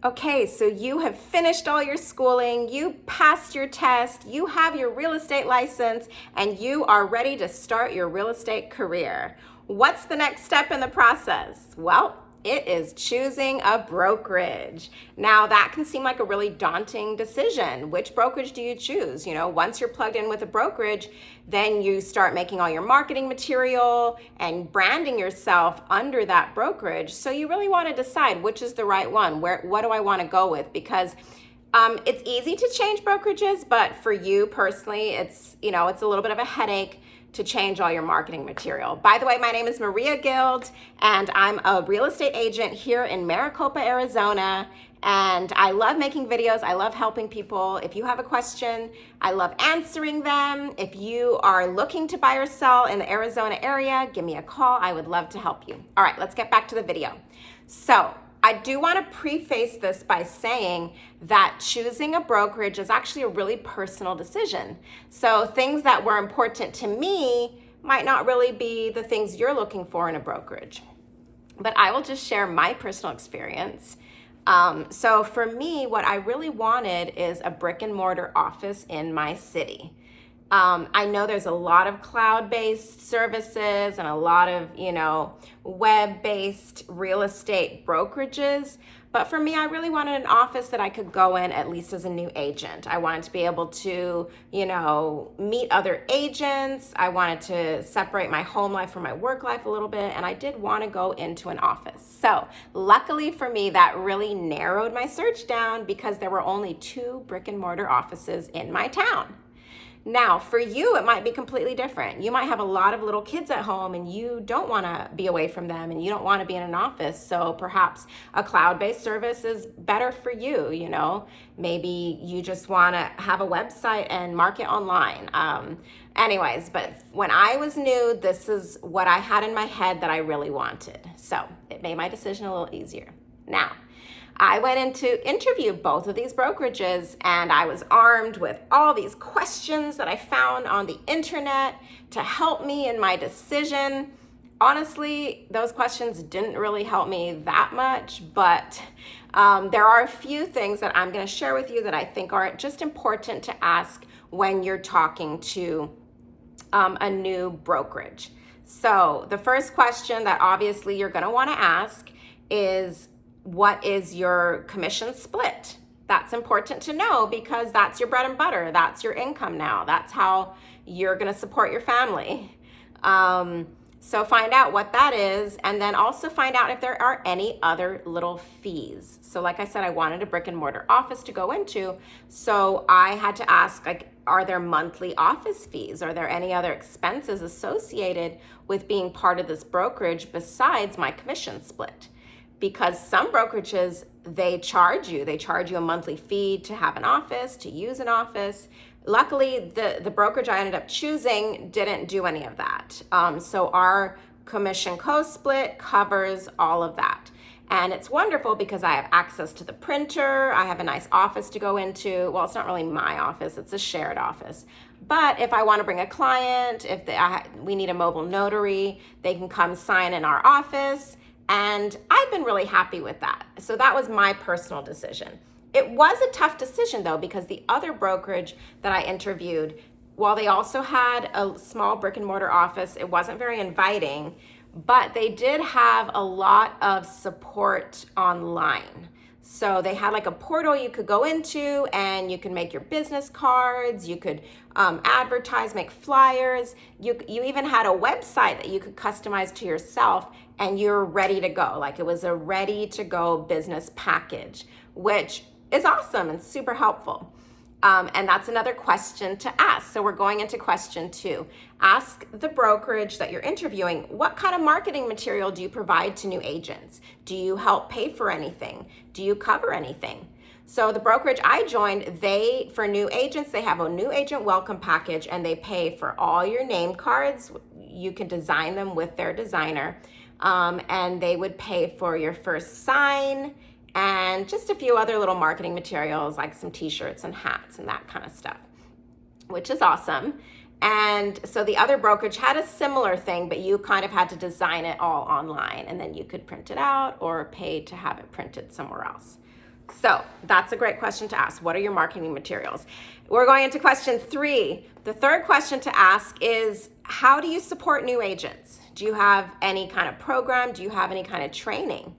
Okay, so you have finished all your schooling, you passed your test, you have your real estate license, and you are ready to start your real estate career. What's the next step in the process? Well, it is choosing a brokerage. Now, that can seem like a really daunting decision. Which brokerage do you choose? Once you're plugged in with a brokerage, then you start making all your marketing material and branding yourself under that brokerage. So you really want to decide which is the right one. What do I want to go with? Because it's easy to change brokerages, but for you personally, it's a little bit of a headache to change all your marketing material. By the way, my name is Maria Guild, and I'm a real estate agent here in Maricopa, Arizona. And I love making videos. I love helping people. If you have a question, I love answering them. If you are looking to buy or sell in the Arizona area, give me a call. I would love to help you. All right, let's get back to the video. So I do want to preface this by saying that choosing a brokerage is actually a really personal decision. So things that were important to me might not really be the things you're looking for in a brokerage. But I will just share my personal experience. So for me, what I really wanted is a brick and mortar office in my city. I know there's a lot of cloud-based services and a lot of, web-based real estate brokerages. But for me, I really wanted an office that I could go in at least as a new agent. I wanted to be able to, meet other agents. I wanted to separate my home life from my work life a little bit. And I did want to go into an office. So luckily for me, that really narrowed my search down because there were only 2 brick and mortar offices in my town. Now, for you, it might be completely different. You might have a lot of little kids at home and you don't want to be away from them and you don't want to be in an office. So perhaps a cloud-based service is better for you, Maybe you just want to have a website and market online. But when I was new, this is what I had in my head that I really wanted. So it made my decision a little easier. Now, I went in to interview both of these brokerages and I was armed with all these questions that I found on the internet to help me in my decision. Honestly, those questions didn't really help me that much, but there are a few things that I'm going to share with you that I think are just important to ask when you're talking to a new brokerage. So the first question that obviously you're going to want to ask is, what is your commission split? That's important to know because that's your bread and butter. That's your income now. That's how you're going to support your family. So find out what that is, and then also find out if there are any other little fees. So like I said, I wanted a brick and mortar office to go into. So I had to ask, are there monthly office fees? Are there any other expenses associated with being part of this brokerage besides my commission split? Because some brokerages, they charge you a monthly fee to have an office, to use an office. Luckily, the brokerage I ended up choosing didn't do any of that. So our commission co-split covers all of that. And it's wonderful because I have access to the printer. I have a nice office to go into. Well, it's not really my office, it's a shared office. But if I want to bring a client, we need a mobile notary, they can come sign in our office. And I've been really happy with that. So that was my personal decision. It was a tough decision though, because the other brokerage that I interviewed, while they also had a small brick and mortar office, it wasn't very inviting, but they did have a lot of support online. So they had like a portal you could go into and you can make your business cards, you could advertise, make flyers. You even had a website that you could customize to yourself and you're ready to go. Like it was a ready to go business package, which is awesome and super helpful. And that's another question to ask. So we're going into question 2. Ask the brokerage that you're interviewing, what kind of marketing material do you provide to new agents? Do you help pay for anything? Do you cover anything? So the brokerage I joined, for new agents, they have a new agent welcome package and they pay for all your name cards. You can design them with their designer. And they would pay for your first sign and just a few other little marketing materials like some t-shirts and hats and that kind of stuff, which is awesome. And so the other brokerage had a similar thing, but you kind of had to design it all online and then you could print it out or pay to have it printed somewhere else. So that's a great question to ask. What are your marketing materials? We're going into question 3. The third question to ask is, how do you support new agents? Do you have any kind of program? Do you have any kind of training?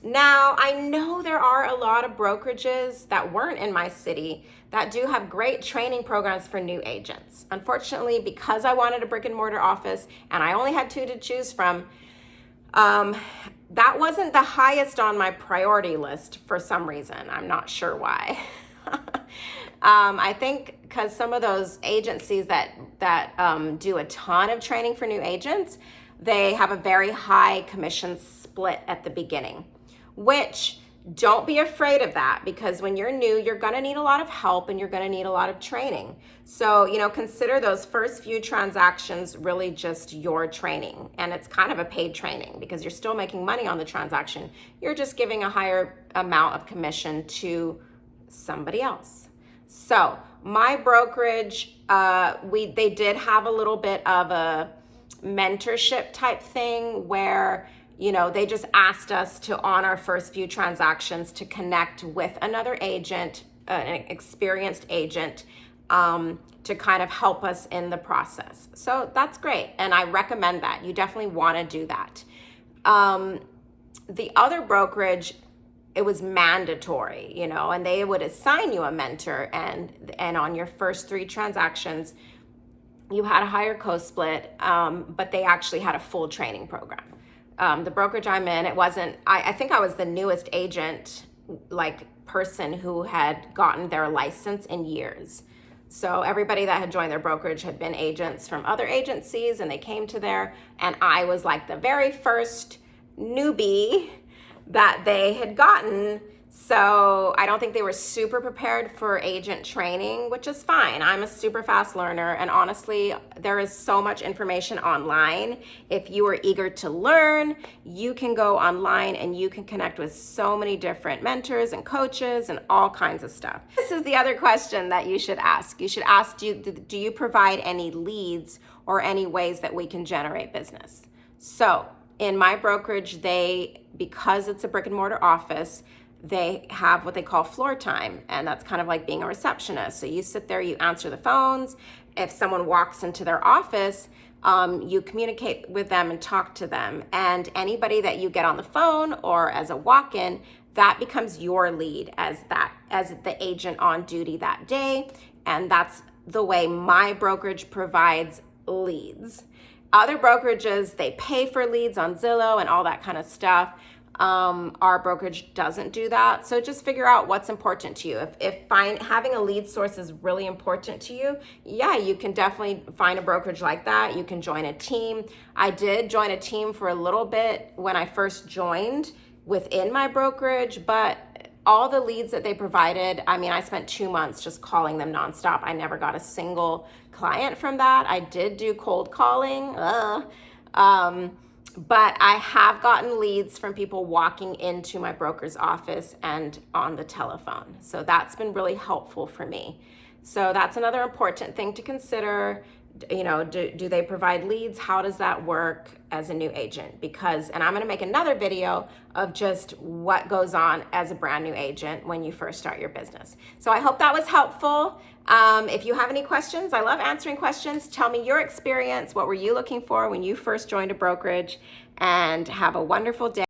Now, I know there are a lot of brokerages that weren't in my city that do have great training programs for new agents. Unfortunately, because I wanted a brick and mortar office and I only had 2 to choose from, that wasn't the highest on my priority list for some reason. I'm not sure why. I think because some of those agencies that do a ton of training for new agents, they have a very high commission split at the beginning, which, don't be afraid of that, because when you're new, you're going to need a lot of help and you're going to need a lot of training. So, consider those first few transactions really just your training. And it's kind of a paid training because you're still making money on the transaction. You're just giving a higher amount of commission to somebody else. So my brokerage, they did have a little bit of a mentorship type thing where they just asked us to, on our first few transactions, to connect with another agent, an experienced agent, to kind of help us in the process. So that's great. And I recommend that. You definitely want to do that. The other brokerage, it was mandatory, and they would assign you a mentor, and on your first 3 transactions, you had a higher co-split, but they actually had a full training program. The brokerage I'm in, it wasn't, I think I was the newest agent, person who had gotten their license in years. So everybody that had joined their brokerage had been agents from other agencies, and they came to there, and I was like the very first newbie that they had gotten. So I don't think they were super prepared for agent training, which is fine. I'm a super fast learner, and honestly, there is so much information online. If you are eager to learn, you can go online and you can connect with so many different mentors and coaches and all kinds of stuff. This is the other question that you should ask. You should ask, do you provide any leads or any ways that we can generate business? So in my brokerage, because it's a brick and mortar office, they have what they call floor time, and that's kind of like being a receptionist. So you sit there, you answer the phones. If someone walks into their office, you communicate with them and talk to them. And anybody that you get on the phone or as a walk-in, that becomes your lead as the agent on duty that day. And that's the way my brokerage provides leads. Other brokerages, they pay for leads on Zillow and all that kind of stuff. Our brokerage doesn't do that. So just figure out what's important to you. If having a lead source is really important to you, yeah, you can definitely find a brokerage like that. You can join a team. I did join a team for a little bit when I first joined within my brokerage, but all the leads that they provided, I spent 2 months just calling them nonstop. I never got a single client from that. I did do cold calling. But I have gotten leads from people walking into my broker's office and on the telephone. So that's been really helpful for me. So that's another important thing to consider. Do they provide leads? How does that work as a new agent? And I'm going to make another video of just what goes on as a brand new agent when you first start your business. So I hope that was helpful. If you have any questions, I love answering questions. Tell me your experience. What were you looking for when you first joined a brokerage? And have a wonderful day.